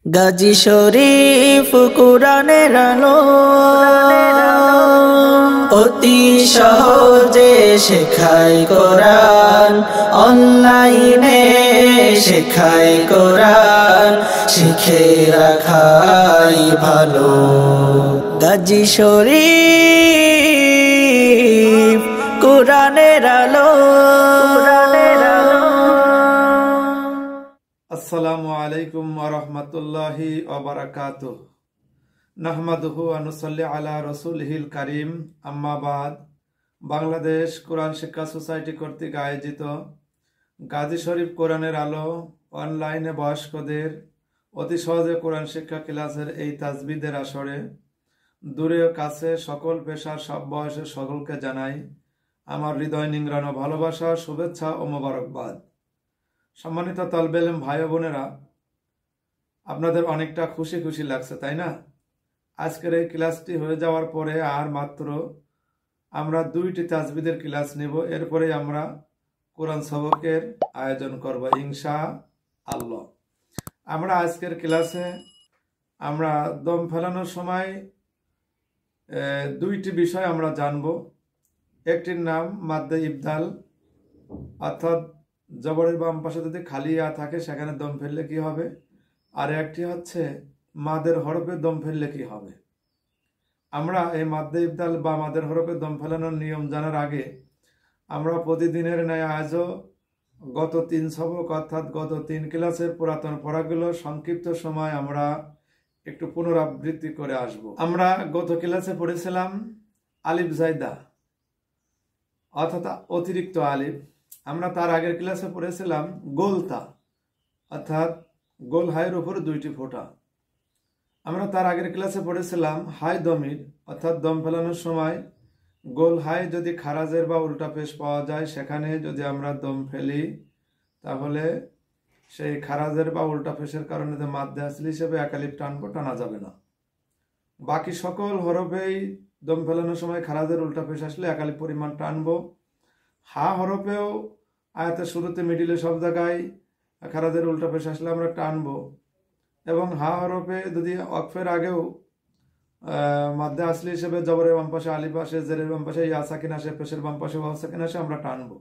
গাজী শরীফ কুরআনের আলো, অতি সহজে শেখায় কোরআন, অনলাইনে শেখায় কোরআন, শিখে রাখাই ভালো। গাজী শরীফ কুরআনের আলো। আসসালামু আলাইকুম ওয়া রাহমাতুল্লাহি ওয়া বারাকাতুহু। নাহমাদুহু ওয়া নুসাল্লি আলা রাসূলিহিল কারীম। আম্মা বাদ। বাংলাদেশ কোরআন শিক্ষা সোসাইটি কর্তৃক আয়োজিত গাজী শরীফ কোরআনের আলো অনলাইনে বয়স্কদের অতি সহজে কোরআন শিক্ষা ক্লাসের এই তাজবিদের আসরে দূরে ও কাছে সকল পেশার সব বয়সের সকলকে জানাই আমার হৃদয় নিংড়ানো ভালোবাসা, শুভেচ্ছা ও মোবারকবাদ। সম্মানিত তালেবে ইলম ভাই ও বোনেরা, আপনাদের অনেকটা খুশি খুশি লাগছে, তাই না? আজকের এই ক্লাসটি হয়ে যাওয়ার পরে আর মাত্র আমরা 2টি তাজবিদের ক্লাস নেব, এরপরে আমরা কোরআন সবকের আয়োজন করব ইনশাআল্লাহ। আমরা আজকের ক্লাসে আমরা দম ফেলানোর সময় 2টি বিষয় আমরা জানব। একটির নাম মাদ্দে ইবদাল, অর্থাৎ জবরের বাম পাশে যদি খালি ইয়া থাকে সেখানে দম ফেললে কি হবে, আর একটি হচ্ছে মাদের হরফে দম ফেললে কি হবে। আমরা এই মাদ্দে ইবদাল বা মাদের হরফে দম ফেলানোর নিয়ম জানার আগে আমরা প্রতিদিনের ন্যায় আজও গত 3 সবক অর্থাৎ গত 3 ক্লাসের পুরাতন পড়াগুলো সংক্ষিপ্ত সময় আমরা একটু পুনরাবৃত্তি করে আসব। আমরা গত ক্লাসে পড়েছিলাম আলিফ জায়দা অর্থাৎ অতিরিক্ত আলিফ। আমরা তার আগের ক্লাসে পড়েছিলাম গোলতা অর্থাৎ গোল হায়ের উপর 2টি ফোঁটা। আমরা তার আগের ক্লাসে পড়েছিলাম হাই দমির অর্থাৎ দম ফেলানোর সময় গোল হাই যদি খারাজের বা উল্টা পেশ পাওয়া যায় সেখানে যদি আমরা দম ফেলি তাহলে সেই খারাজের বা উল্টা পেশের কারণে যে মাদ্দে আসলি হিসেবে একালিফ টানবো, টানা যাবে না। বাকি সকল হরফেই দম ফেলানোর সময় খারাজের উল্টা পেশ আসলে একালিফ পরিমাণ টানবো। হা হরফেও আয়াতের শুরুতে মিডিলে সব জায়গায় খারাজের উল্টা পেশ আসলে আমরা টানবো, এবং হা হরফে যদি ওয়াকফের আগেও মাদ্দে আসলি হিসেবে জবরের বাম পাশে আলিফ আসে, জেরের বাম পাশে ইয়া সাকিন আসে, পেশের বাম পাশে ওয়াও সাকিন আসে, আমরা টানবো।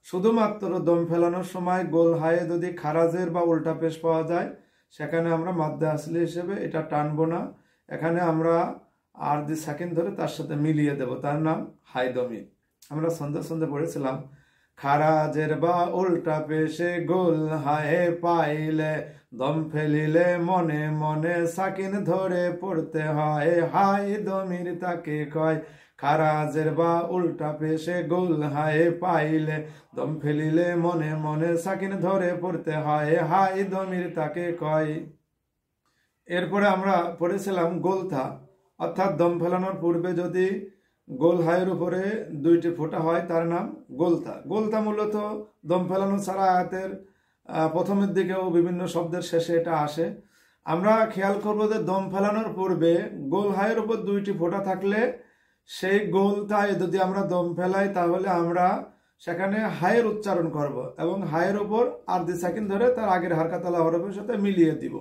শুধুমাত্র দম ফেলানোর সময় গোল হায়ে যদি খারাজের বা উল্টা পেশ পাওয়া যায় সেখানে আমরা মাদ্দে আসলি হিসেবে এটা টানবো না, এখানে আমরা আর দি সাকিন ধরে তার সাথে মিলিয়ে দেব, তার নাম হাই দমির। আমরা সন্ধে পড়েছিলাম খারাজের বা উল্টা পেশে গোল হায়ে পাইলে দম ফেলিলে মনে মনে সাকিন ধরে পড়তে হয়, হাই দমির তাকে কয়। খারাজের বা উল্টা পেশে গোল হায়ে পাইলে দম ফেলিলে মনে মনে সাকিন ধরে পড়তে হয়, হাই দমির তাকে কয়। এরপরে আমরা পড়েছিলাম গোলতা অর্থাৎ দম ফেলানোর পূর্বে যদি গোল হায়ের উপরে 2টি ফোঁটা হয় তার নাম গোলতা। গোলতা মূলত দম ফেলানো ছাড়া আয়াতের প্রথমের দিকেও বিভিন্ন শব্দের শেষে এটা আসে। আমরা খেয়াল করবো যে দম ফেলানোর পূর্বে গোল হায়ের উপর 2টি ফোঁটা থাকলে সেই গোলতায় যদি আমরা দম ফেলাই তাহলে আমরা সেখানে হায়ের উচ্চারণ করব এবং হায়ের উপর আর দি সেকেন্ড ধরে তার আগের হারকাতলা হরফের সাথে মিলিয়ে দিব।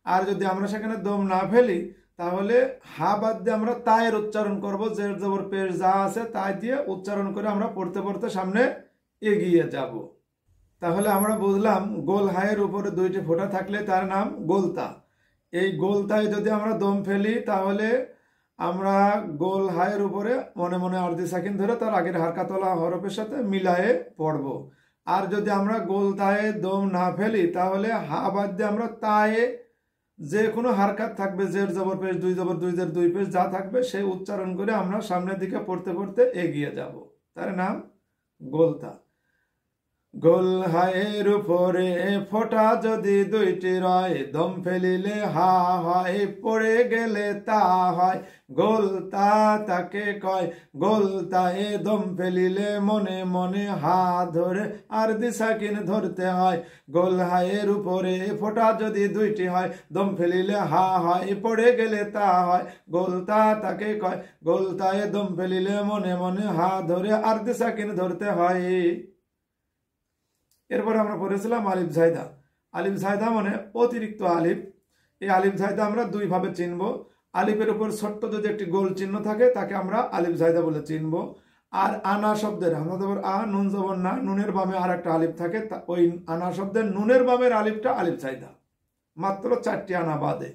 আর যদি আমরা সেখানে দম না ফেলি তাহলে হা বাদ দিয়ে আমরা তায়ের উচ্চারণ করব, জের জবর পেশ যা আছে তাই দিয়ে উচ্চারণ করে আমরা পড়তে পড়তে সামনে এগিয়ে যাব। তাহলে আমরা বুঝলাম গোল হায়ের উপরে 2টি ফোঁটা থাকলে তার নাম গোলতা। এই গোলতায় যদি আমরা দম ফেলি তাহলে আমরা গোল হায়ের উপরে মনে মনে অর্ধি সাকিন ধরে তার আগের হারকাতলা হরফের সাথে মিলায়ে পড়ব। আর যদি আমরা গোলতায় দম না ফেলি তাহলে হা বাদ দিয়ে আমরা তায়ে যে কোনো হারকাত থাকবে, জের জবর পেশ 2 জবর 2 জের 2 পেশ যা থাকবে সেই উচ্চারণ করে আমরা সামনের দিকে পড়তে পড়তে এগিয়ে যাব, তার নাম গোলতা। গোল হায়ের উপরে ফোঁটা যদি 2টি রয় দম ফেলিলে হা হয়, পড়ে গেলে তা হয়, গোলতা তাকে কয়। গোলতায় দম ফেলিলে মনে মনে হা ধরে আর দি সাকিন ধরতে হয়। গোল হায়ের উপরে ফোঁটা যদি 2টি হয় দম ফেলিলে হা হয়, পড়ে গেলে তা হয়, গোলতা তাকে কয়। গোলতায় দম ফেলিলে মনে মনে হা ধরে আর দি সাকিন ধরতে হয়। এরপর আমরা পড়েছিলাম আলিফ জায়দা। আলিফ জায়দা মানে অতিরিক্ত আলিফ। এই আলিফ জায়দা আমরা দুই ভাবে চিনব। আলিফের উপর ছোট্ট যদি একটি গোল চিহ্ন থাকে তাকে আমরা আলিফ জায়দা বলে চিনব। আর আনা শব্দের হামজা জবর আ নুন জবর না, নুনের বামে আর একটা আলিফ থাকে, ওই আনা শব্দের নুনের বামের আলিফটা আলিফ জায়দা, মাত্র 4টি আনা বাদে।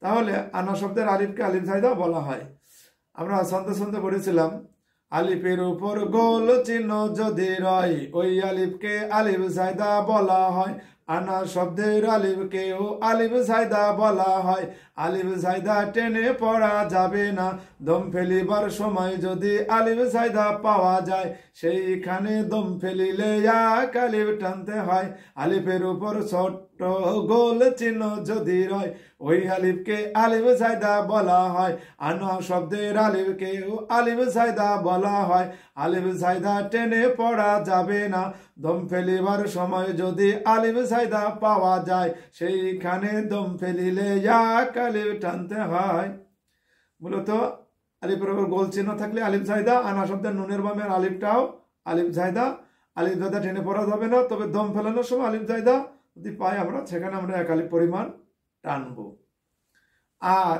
তাহলে আনা শব্দের আলিফকে আলিফ জায়দা বলা হয়। আমরা ছন্দে ছন্দে পড়েছিলাম, আলিফের উপর গোল চিহ্ন যদি রয় ওই আলিফকে আলিফ জায়দা বলা হয়। আনা শব্দের আলিফকেও আলিফ জায়দা বলা হয়। আলিফ জায়দা টেনে পড়া যাবে না, দম ফেলিবার সময় যদি আলিফ জায়দা পাওয়া যায় সেইখানে দম ফেলিলে এক আলিফ টানতে হয়। আলিফের উপর ছোট্ট গোল চিহ্ন যদি রয় ওই আলিফকে আলিফ জায়দা বলা হয়। আনা শব্দের আলিফকেও আলিফ জায়দা বলা হয়। আলিফ জায়দা টেনে পড়া যাবে না, দম ফেলিবার সময় যদি আলিফ জায়দা পাওয়া যায় সেইখানে দম ফেলিলে এক আলিফ টানতে হয়। মূলত আলিফের উপর গোল চিহ্ন থাকলে আলিফ জায়দা, আনা শব্দের নুনের বামের আলিফটাও আলিফ জায়দা। আলিফ জায়দা টেনে পড়া যাবে না, তবে দম ফেলানোর সময় আলিফ জায়দা যদি পাই আমরা সেখানে আমরা এক আলিফ পরিমাণ টানবো। আর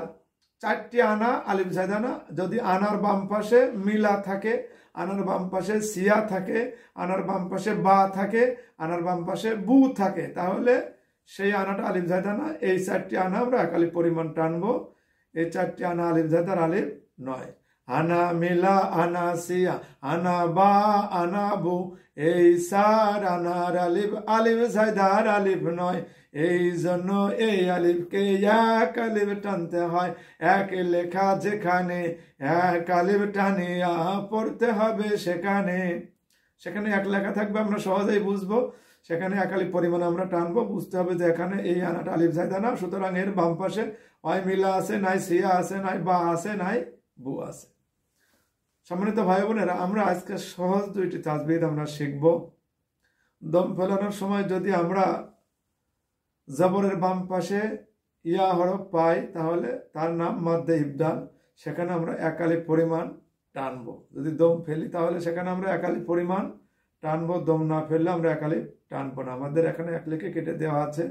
4টি আনা আলিফ জায়দা না, যদি আনার বাম পাশে মিলা থাকে, আনার বাম পাশে সিয়া থাকে, আনার বাম পাশে বা থাকে, আনার বাম পাশে বু থাকে, তাহলে সেই আনাটা আলিফ জায়দা না। এই 4টি আনা আমরা এক আলিফ পরিমাণ টানবো। এই 4টি আনা আলিফ জায়দার আলিফ নয়। আনা মিলা, আনা সিয়া, আনা বা, আনা বু, এই 4 আনার আলিফ আলিফ জায়দার আলিফ নয়। এই জন্য এই আলিফকে এক আলিফ টানতে হয়। এক লেখা যেখানে এক আলিফ টানিয়া পড়তে হবে সেখানে। সেখানে এক লেখা থাকবে, আমরা সহজেই বুঝবো। সেখানে এক আলিফ পরিমাণ আমরা টানবো, বুঝতে হবে যে এখানে এই আনাটা আলিফ জায়দা না। সুতরাং এর বাম পাশে হয় মিলা আছে, নাই সিয়া আছে, নাই বা আছে, নাই বু আছে। সম্মানিত ভাই বোনেরা, আমরা আজকে সহজ 2টি তাজবিদ আমরা শিখব। দম ফেলানোর সময় যদি আমরা জবরের বাম পাশে ইয়া হরফ পাই তাহলে তার নাম মাদ্দে ইবদাল, সেখানে আমরা এক আলিফ পরিমাণ টানবো। যদি দম ফেলি তাহলে সেখানে আমরা এক আলিফ পরিমাণ টানবো, দম না ফেললে আমরা এক আলিফ টানবো না। আমাদের এখানে এক লিখে কেটে দেওয়া আছে,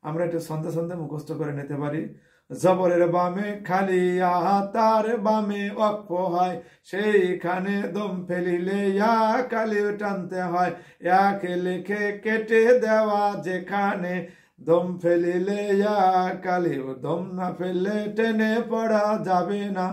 আমরা একটু সন্ধে সন্ধে মুখস্থ করে নিতে পারি। জবরের বামে খালি ইয়া, তার বামে ওয়াকফ হয়, সেইখানে দম ফেলিলে এক আলিফ টানতে হয়। এক লিখে কেটে দেওয়া যেখানে দম ফেলিলে এক আলিফ, দম না ফেললে টেনে পড়া যাবে না।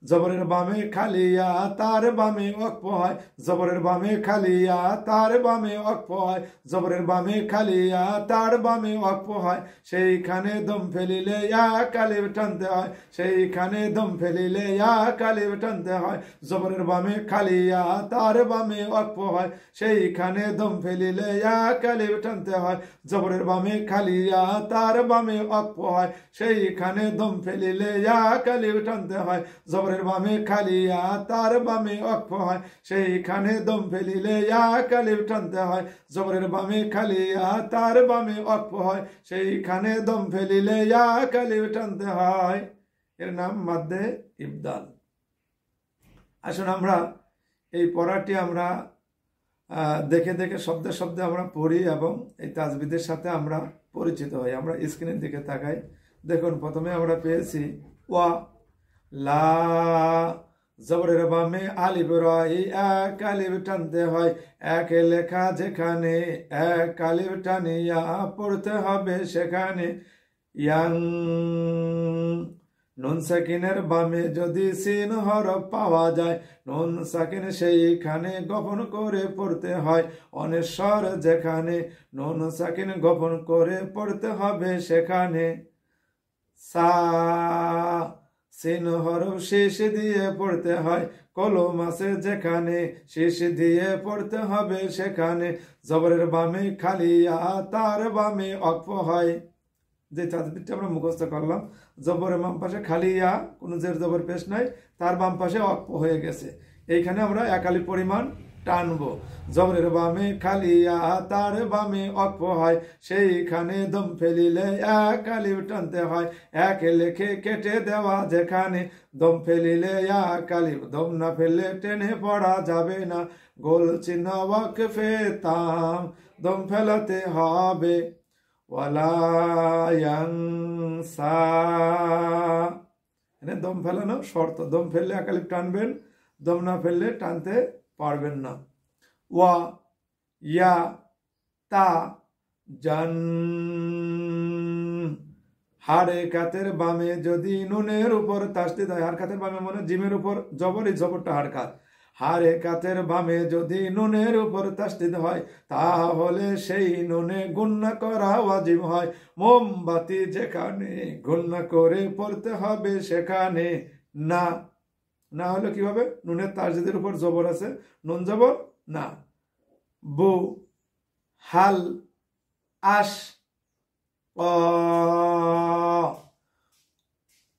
জবরের বামে খালি ইয়া, তার বামে ওয়াকফ হয়। জবরের বামে খালি ইয়া, তার বামে ওয়াকফ হয়। জবরের বামে খালি ইয়া, তার বামে ওয়াকফ হয়, সেইখানে দম ফেলিলে এক আলিফ টানতে হয়। সেইখানে দম ফেলিলে এক আলিফ টানতে হয়। জবরের বামে খালি ইয়া, তার বামে ওয়াকফ হয়, সেইখানে দম ফেলিলে এক আলিফ টানতে হয়। জবরের বামে খালি ইয়া, তার বামে ওয়াকফ হয়, সেইখানে দম ফেলিলে এক আলিফ টানতে হয়। জবরের বামে খালি ইয়া, তার বামে ওয়াকফ হয়, সেইখানে দম ফেলিলে এক আলিফ টানতে হয়। জবরের বামে খালি ইয়া, তার বামে ওয়াকফ হয়, সেইখানে দম ফেলিলে এক আলিফ টানতে হয়। এর নাম মাদ্দে ইবদাল। আসুন আমরা এই পড়াটি আমরা দেখে দেখে শব্দে শব্দে আমরা পড়ি এবং এই তাজবিদের সাথে আমরা পরিচিত হই। আমরা স্ক্রিনের দিকে তাকাই। দেখুন, প্রথমে আমরা পেয়েছি ওয়া, লা, জবরের বামে আলিফ রয়, এক আলিফ টানতে হয়। এক লেখা যেখানে এক আলিফ টানিয়া পড়তে হবে সেখানে। ইয়াং, নুন সাকিনের বামে যদি সিন হরফ পাওয়া যায়, নুন সাকিন সেইখানে গোপন করে পড়তে হয়। অনেশ্বর যেখানে নুন সাকিন গোপন করে পড়তে হবে সেখানে। সা, সিন হরফ শেষ দিয়ে পড়তে হয়। কলম আছে যেখানে শেষ দিয়ে পড়তে হবে সেখানে। জবরের বামে খালি ইয়া, তার বামে ওয়াকফ হয়। যে তাজবিদটা আমরা মুখস্থ করলাম, জবরের বাম পাশে খালি ইয়া, কোনো জের জবর পেশ নাই, তার বাম পাশে ওয়াকফ হয়ে গেছে। এইখানে আমরা এক আলিফ পরিমাণ টানবো। জবরের বামে খালি ইয়া, তার বামে ওয়াকফ হয়, সেইখানে দম ফেলিলে এক আলিফ টানতে হয়। এক লেখে কেটে দেওয়া যেখানে দম ফেলিলে এক আলিফ, দম না ফেললে টেনে পড়া যাবে না। গোল চিহ্ন ওয়াকফে তাম, দম ফেলাতে হবে। ওয়ালা ইয়ানসা। এখানে দম ফেলানো শর্ত, দম ফেললে একালিফ টানবেন, দম না ফেললে টানতে পারবেন না। ওয়া ইয়া তা জান, হারে কাতের বামে যদি নুনের উপর তাসদিদ হয়, হার কাতের বামে মানে জিমের উপর জবরই, জবরটা হার কাত, হারে কাতের বামে যদি নুনের উপর তাসদিদ হয় তাহলে সেই নুনে গুণনা করা ওয়াজিব হয়। মোমবাতি যেখানে গুণনা করে পড়তে হবে সেখানে না। না হলে কি হবে? নুনের তাসদিদের উপর জবর আছে, নুন জবর না। বু হাল আশ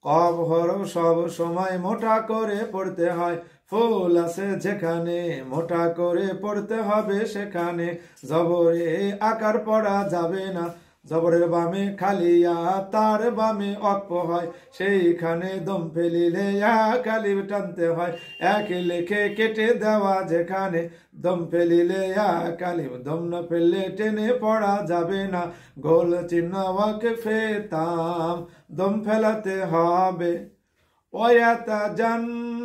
কফ হরফ সব সময় মোটা করে পড়তে হয়। ফুল আছে যেখানে মোটা করে পড়তে হবে সেখানে জবরে আকার পড়া যাবে না। জবরের বামে খালিয়া, তার বামে অক্ফ হয়, সেইখানে দম ফেলিলে কালিব টানতে হয়। এক লেখে কেটে দেওয়া যেখানে দম ফেলিলে কালিব, দম না ফেললে টেনে পড়া যাবে না। গোল চিহ্ন ওয়াকফে তাম, দম ফেলাতে হবে। ওয়াতা জান্নাবুহাল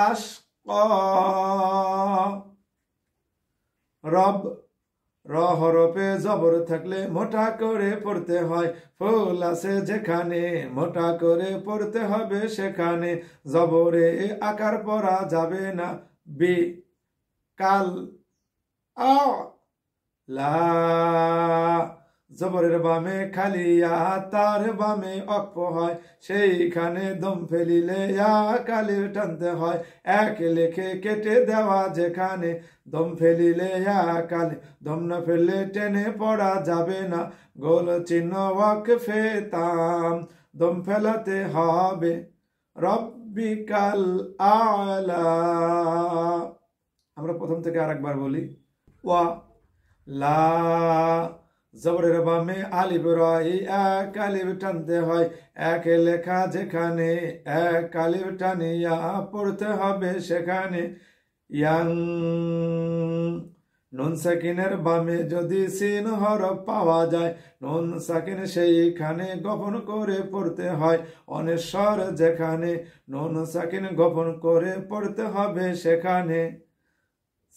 আশকা, রব র হরফে জবর থাকলে মোটা করে পড়তে হয়। ফুল আছে যেখানে মোটা করে পড়তে হবে সেখানে জবরে আকার পড়া যাবে না। বি কাল আ লা, জবরের বামে খালিয়া, তার বামে অক্ফ হয়, সেইখানে দম ফেলিলে কালিব টানতে হয়। এক লেখে কেটে দেওয়া যেখানে দম ফেলিলে কালিব, দম না ফেললে টেনে পড়া যাবে না। গোল চিহ্ন ওয়াকফে তাম, দম ফেলাতে হবে। রব্বিকাল আলা, আমরা প্রথম থেকে আরেকবার বলি। ওয়া লা, জবরের বামে আলিফ রয়, এক আলিফ টানতে হয়, এক লেখা যেখানে এক আলিফ টানিয়া পড়তে হবে সেখানে। ইয়াং, নুন সাকিনের বামে যদি সিন হরফ পাওয়া যায়, নুন সাকিন সেইখানে গোপন করে পড়তে হয়। অনেশ্বর যেখানে নুন সাকিন গোপন করে পড়তে হবে সেখানে।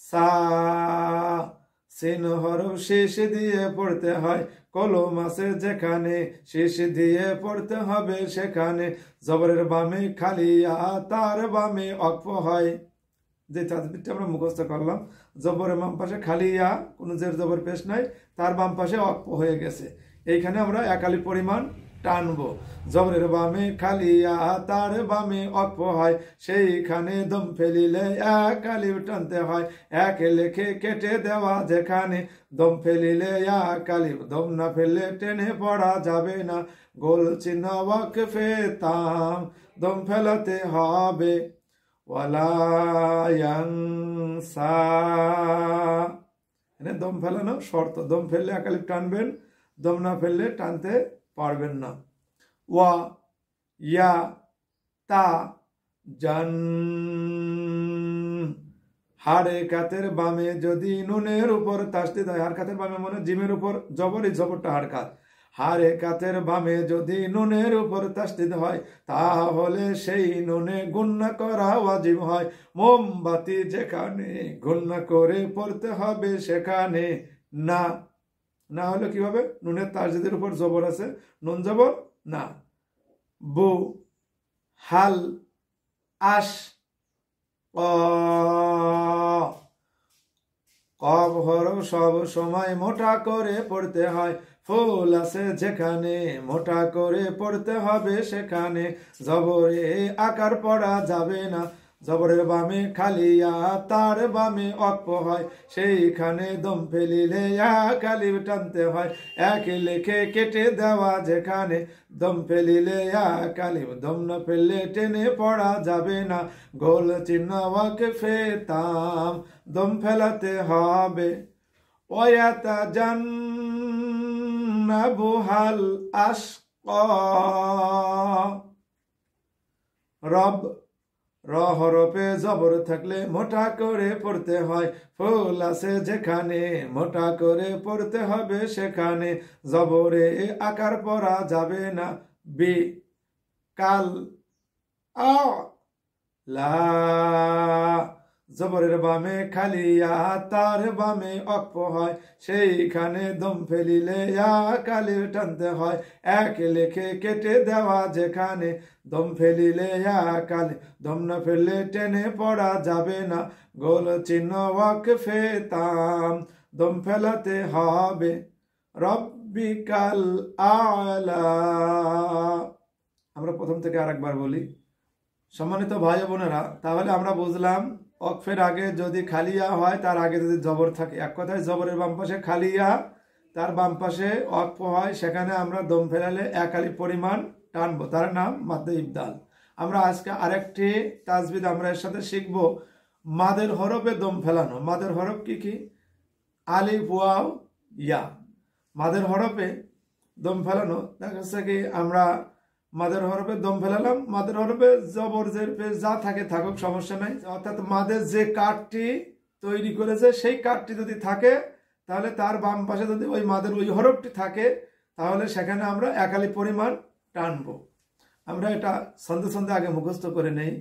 সা, সিন হরফ শেষ দিয়ে পড়তে হয়, কলম আছে যেখানে শেষ দিয়ে পড়তে হবে সেখানে জবরের বামে খালিয়া, তার বামে অক্ফ হয়। যে তাজবিদটা আমরা মুখস্থ করলাম, জবরের বাম পাশে খালিয়া, কোনো জের জবর পেশ নাই, তার বাম পাশে অক্ফ হয়ে গেছে, এইখানে আমরা একালি পরিমাণ টানবো। জবরের বামে খালিয়া, তার বামে অক্ফ হয়, সেইখানে দম ফেলিলে কালিব টানতে হয়। এক লেখে কেটে দেওয়া যেখানে দম ফেলিলে কালিব, দম না ফেললে টেনে পড়া যাবে না। গোল চিহ্ন ওয়াকফে তাম, দম ফেলাতে হবে। ওয়ালা ইয়ানসা, এখানে দম ফেলানো শর্ত, দম ফেললে একালিব টানবেন, দম না ফেললে টানতে পারবেন না। ওয়া ইয়া তা জান, হারে কাতের বামে যদি নুনের উপর তাসদিদ হয়, হার কাতের বামে মানে জিমের উপর জবরই, জবরটা হার কাত, হারে কাতের বামে যদি নুনের উপর তাসদিদ হয় তাহলে সেই নুনে গুণনা করা ওয়াজিব হয়। মোমবাতি যেখানে গুণনা করে পড়তে হবে সেখানে না। না হলে কি হবে? নুনের তাসদিদের উপর জবর আছে, নুন জবর না। বু হাল আশ কফ হরফ সব সময় মোটা করে পড়তে হয়। ফুল আছে যেখানে মোটা করে পড়তে হবে সেখানে জবরে আকার পড়া যাবে না। জবরের বামে খালিয়া, তার বামে অক্ফ হয়, সেইখানে দম ফেলিলে কালিব টানতে হয়। এক লেখে কেটে দেওয়া যেখানে দম ফেলিলে কালিব, দম না ফেললে টেনে পড়া যাবে না। গোল চিহ্ন ওয়াকফে তাম, দম ফেলাতে হবে। ওয়াতা জান্নাবুহাল আশকা, রব র হরফে জবর থাকলে মোটা করে পড়তে হয়, ফুল আছে যেখানে মোটা করে পড়তে হবে সেখানে, জবরে আকার পড়া যাবে না, বি কাল আ লা, জবরের বামে খালি ইয়া, তার বামে অক্ফ হয়, সেইখানে দম ফেলিলে ইয়া কালিফ টানতে হয়, এক লেখে কেটে দেওয়া যেখানে, দম ফেলিলে ইয়া কালিফ, দম না ফেললে টেনে পড়া যাবে না, গোল চিহ্ন ওয়াকফে তাম, দম ফেলাতে হবে, রব্বিকাল আলা। আমরা প্রথম থেকে আরেকবার বলি, সম্মানিত ভাই বোনেরা, তাহলে আমরা বুঝলাম অকফের আগে যদি খালিয়া হয়, তার আগে যদি জবর থাকে, এক কথায় জবরের বাম পাশে খালিয়া, তার বাম পাশে অকফ হয়, সেখানে আমরা দম ফেলালে এক আলিফ পরিমাণ টানবো, তার নাম মাদ্দে ইবদাল। আমরা আজকে আরেকটি তাজবিদ আমরা এর সাথে শিখব, মাদের হরফে দম ফেলানো। মাদের হরফ কি কি? আলিফ ওয়াও ইয়া। মাদের হরফে দম ফেলানো দেখা যাচ্ছে কি, আমরা মাদের হরফে দম ফেলালাম, মাদের হরফে জবর জের পেশ যা থাকে থাকুক, সমস্যা নাই, অর্থাৎ মাদের যে কাঠটি তৈরি করেছে সেই কাঠটি যদি থাকে, তাহলে তার বাম পাশে যদি ওই মাদের ওই হরফটি থাকে, তাহলে সেখানে আমরা এক আলিফ পরিমাণ টানবো। আমরা এটা ছন্দে ছন্দে আগে মুখস্থ করে নেই।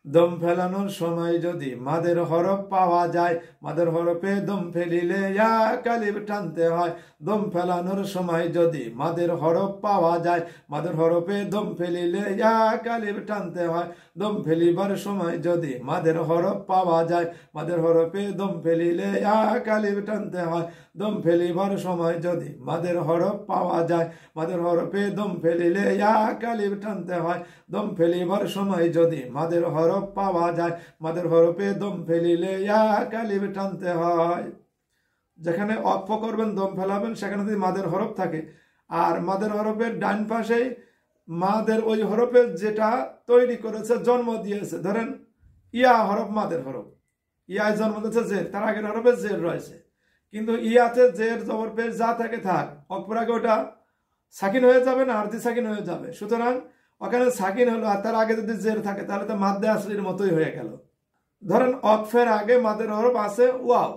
দম ফেলানোর সময় যদি মাদের হরফ পাওয়া যায়, মাদের হরফে দম ফেলিলে ইয়া কালিফ টানতে হয়, দম ফেলানোর সময় যদি মাদের হরফ পাওয়া যায়, মাদের হরফে দম ফেলিলে ইয়া কালিফ টানতে হয়, দম ফেলিবার সময় যদি মাদের হরফ পাওয়া যায়, মাদের হরফে দম ফেলিলে ইয়া কালিফ টানতে হয়, দম ফেলিবার সময় যদি মাদের হরফ পাওয়া যায়, মাদের হরফে দম ফেলিলে ইয়া কালিফ টানতে হয়, দম ফেলিবার সময় যদি মাদের হরফ পাওয়া যায়, মাদের হরফে দম ফেলিলে ইয়া কালিফ টানতে হয়। যেখানে অক্ফ করবেন, দম ফেলাবেন, সেখানে যদি মাদের হরফ থাকে, আর মাদের হরফের ডান পাশে মাদের ওই হরফের যেটা তৈরি করেছে, জন্ম দিয়েছে, ধরেন ইয়া হরফ, মাদের হরফ, ইয়ায় জন্ম দিয়েছে জের, তার আগের হরফে জের রয়েছে, কিন্তু ইয়াতে জের জবর পেশ যা থাকে থাক, অক্ফের আগে ওটা সাকিন হয়ে যাবে না, আরজি সাকিন হয়ে যাবে, সুতরাং ওখানে সাকিন হলো, আর তার আগে যদি জের থাকে তাহলে তো মাদ্দে আসলির মতোই হয়ে গেল। ধরেন অকফের আগে মাদের হরফ আছে ওয়াও,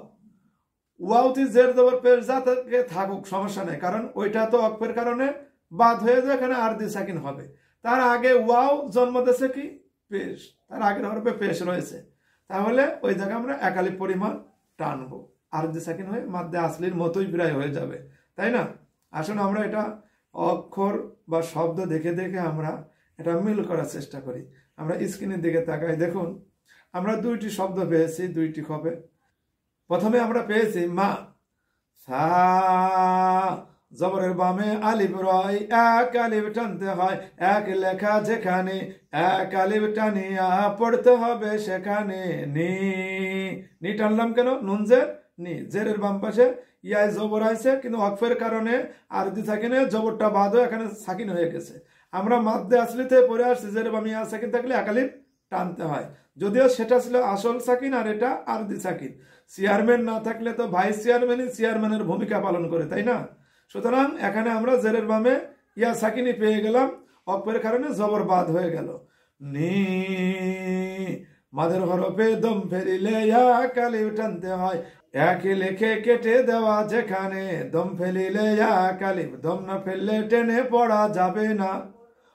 ওয়াওতে জের জবর পেশ যা থাকে থাকুক, সমস্যা নেই, কারণ ওইটা তো অকফের কারণে বাদ হয়ে যায়, এখানে আরজি সাকিন হবে। তার আগে ওয়াও জন্ম দিয়েছে কি পেশ, তার আগের হরফে পেশ রয়েছে, তাহলে ওই জায়গায় আমরা এক আলিফ পরিমাণ টানবো, আরজি সাকিন হয়ে মাদ্দে আসলির মতোই প্রায় হয়ে যাবে, তাই না? আসুন আমরা এটা অক্ষর বা শব্দ দেখে দেখে আমরা এটা মিল করার চেষ্টা করি। আমরা স্ক্রিনের দিকে তাকাই, দেখুন আমরা দুইটি শব্দ পেয়েছি, দুইটি খবে। প্রথমে আমরা পেয়েছি মা, সা, জবরের বামে আলিফ রয়, এক আলিফ টানতে হয়, এক লেখা যেখানে, এক আলিফ টানিয়া পড়তে হবে সেখানে, নি, নি টানলাম কেন? নুন জের নি, জেরের বাম পাশে ইয়ায় জবর আছে, কিন্তু অকফের কারণে আরজি সাকিনে জবরটা বাদ হয়ে এখানে সাকিন হয়ে গেছে। আমরা মাদ্দে আসলিতে পড়ে আসছি, জেরের বাম ইয়া সাকিন থাকলে এক আলিফ টানতে হয়, যদিও সেটা ছিল আসল সাকিন আর এটা আরজি সাকিন। চেয়ারম্যান না থাকলে তো ভাইস চেয়ারম্যানই চেয়ারম্যানের ভূমিকা পালন করে, তাই না? সুতরাং এখানে আমরা জেরের বামে ইয়া সাকিনি পেয়ে গেলাম, অকফের কারণে জবর বাদ হয়ে গেল, নি, মাদের হরফে দম ফেলিলে ইয়া কালিফ টানতে হয়, এক লেখে কেটে দেওয়া যেখানে, দম ফেলিলে ইয়া কালিফ, দম না ফেললে টেনে পড়া যাবে না,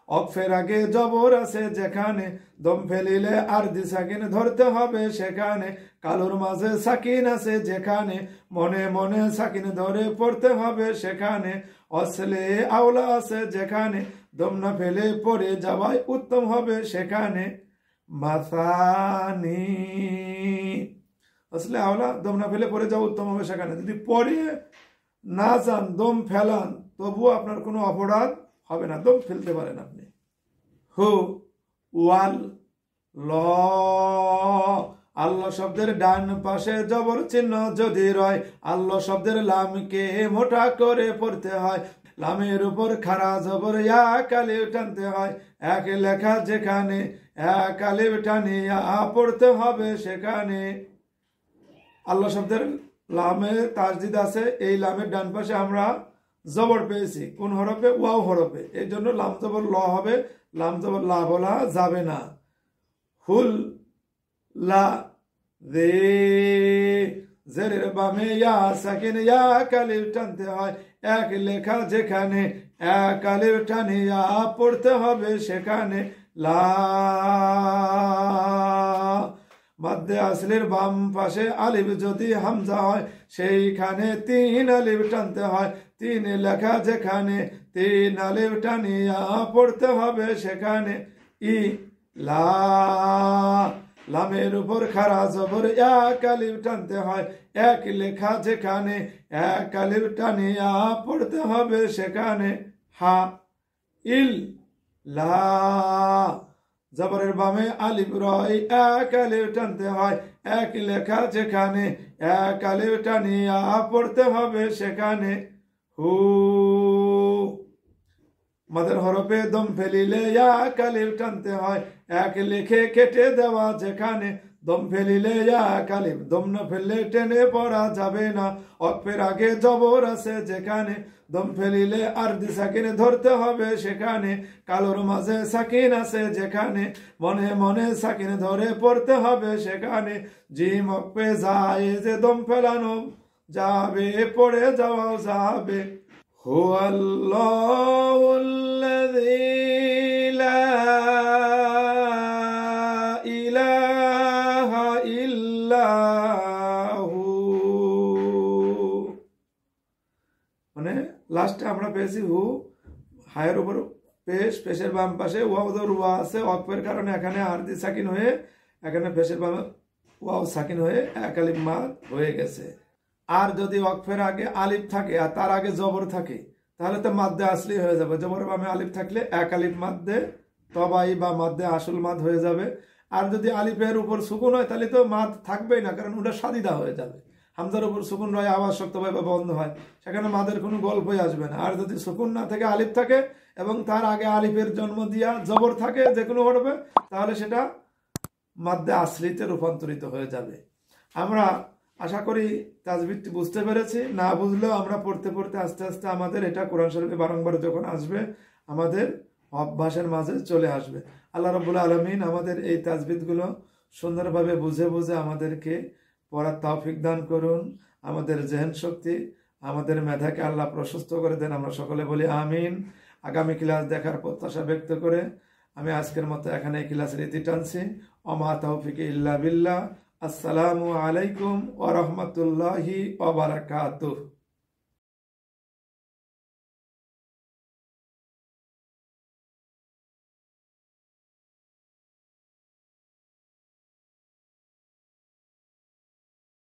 অকফের আগে জবর আছে যেখানে, দম ফেলিলে আরজি সাকিন ধরতে হবে সেখানে, কালোর মাঝে সাকিন আছে যেখানে, মনে মনে সাকিন ধরে পড়তে হবে সেখানে, অসলে আওলা আছে যেখানে, দম না ফেলে পড়ে যাওয়াই উত্তম হবে সেখানে, মাসানি, আসলে আওলা দম না ফেলে পড়ে যাওয়া উত্তম হবে সেখানে। যদি পড়ে না যান, দম ফেলান, তবুও আপনার কোনো অপরাধ হবে না, দম ফেলতে পারেন আপনি। হু, ওয়াল, ল, আল্লাহ শব্দের ডান পাশে জবর চিহ্ন যদি রয়, আল্লাহ শব্দের লামকে মোটা করে পড়তে হয়, লামের উপর খাড়া জবর ইয়া কালিফ টানতে হয়, এক লেখা যেখানে, এক আলিফ টানিয়া পড়তে হবে সেখানে। আল্লাহ শব্দের লামে তাসদিদ আছে, এই লামের ডান পাশে আমরা জবর পেয়েছি, কোন হরফে? ওয়াও হরফে, এই জন্য লাম জবর ল হবে, লাম জবর লা বলা যাবে না। হুল লা দে জেরের বামে ইয়া সাকিন ইয়া কালিফ টানতে হয় এক লেখা যেখানে এক আলিফ টানে ইয়া পড়তে হবে সেখানে লা মাদ্দে আসলির বাম পাশে আলিফ যদি হামজা হয় সেইখানে তিন আলিফ টানতে হয় তিন লেখা যেখানে তিন আলিফ টানিয়া পড়তে হবে সেখানে ই লা লামের উপর খাড়া জবর এক আলিফ টানতে হয় এক লেখা যেখানে এক আলিফ টানিয়া পড়তে হবে সেখানে হা ইল লা জবরের বামে আলিফ রয় এক আলিফ টানতে হয় এক লেখা যেখানে এক আলিফ টানিয়া পড়তে হবে সেখানে হু মাদের হরফে দম ফেলিলে এক আলিফ টানতে হয় এক লেখে কেটে দেওয়া যেখানে দম ফেলিলে এক আলিফ দম না ফেললে টেনে পড়া যাবে না অক্ফের আগে জবর আছে যেখানে দম ফেলিলে আরদি সাকিন ধরতে হবে সেখানে কালোর মাঝে সাকিন আছে যেখানে মনে মনে সাকিন ধরে পড়তে হবে সেখানে জিম অক্ফে যায় যে দম ফেলানো যাবে পড়ে যাওয়াও যাবে হুয়াল্লাহুল্লাযী লা ইলাহা ইল্লাহু মানে লাস্টে আমরা পেয়েছি হু হায়ের উপর পেশ পেশের বাম পাশে ওয়াউদর ওয়া আছে অক্ফের কারণে এখানে আরদি সাকিন হয়ে এখানে পেশের বামে ওয়াও সাকিন হয়ে এক আলিফ মাদ হয়ে গেছে আর যদি ওয়াকফের আগে আলিফ থাকে আর তার আগে জবর থাকে তাহলে তো মাদ্দে আসলি হয়ে যাবে জবর বামে আলিফ থাকলে এক আলিফ মাদ্দে তবাই বা মাদ্দে আসল মাদ হয়ে যাবে আর যদি আলিফের উপর সুকুন হয় তাহলে তো মাদ থাকবেই না কারণ ওটা সাদিদা হয়ে যাবে হামজার উপর সুকুন রয় আওয়াজ শক্তভাবে বন্ধ হয় সেখানে মাদের কোনো গল্পই আসবে না আর যদি সুকুন না থেকে আলিফ থাকে এবং তার আগে আলিফের জন্ম দিয়া জবর থাকে যে কোনো হরফে তাহলে সেটা মাদ্দে আসলিতে রূপান্তরিত হয়ে যাবে আমরা আশা করি তাজবিদটি বুঝতে পেরেছি না বুঝলেও আমরা পড়তে পড়তে আস্তে আস্তে আমাদের এটা কোরআন শরীফে বারংবার যখন আসবে আমাদের অভ্যাসের মাঝে চলে আসবে আল্লাহ রাব্বুল আলামিন আমাদের এই তাজবিদগুলো সুন্দরভাবে বুঝে বুঝে আমাদেরকে পড়ার তৌফিক দান করুন আমাদের জেহেন শক্তি আমাদের মেধাকে আল্লাহ প্রশস্ত করে দেন আমরা সকলে বলি আমিন আগামী ক্লাস দেখার প্রত্যাশা ব্যক্ত করে আমি আজকের মতো এখানে এই ক্লাসের ইতি টানছি ওমা তৌফিক ইল্লা বিল্লাহ আসসালামু আলাইকুম ওয়া রাহমাতুল্লাহি ওয়া বারাকাতুহু।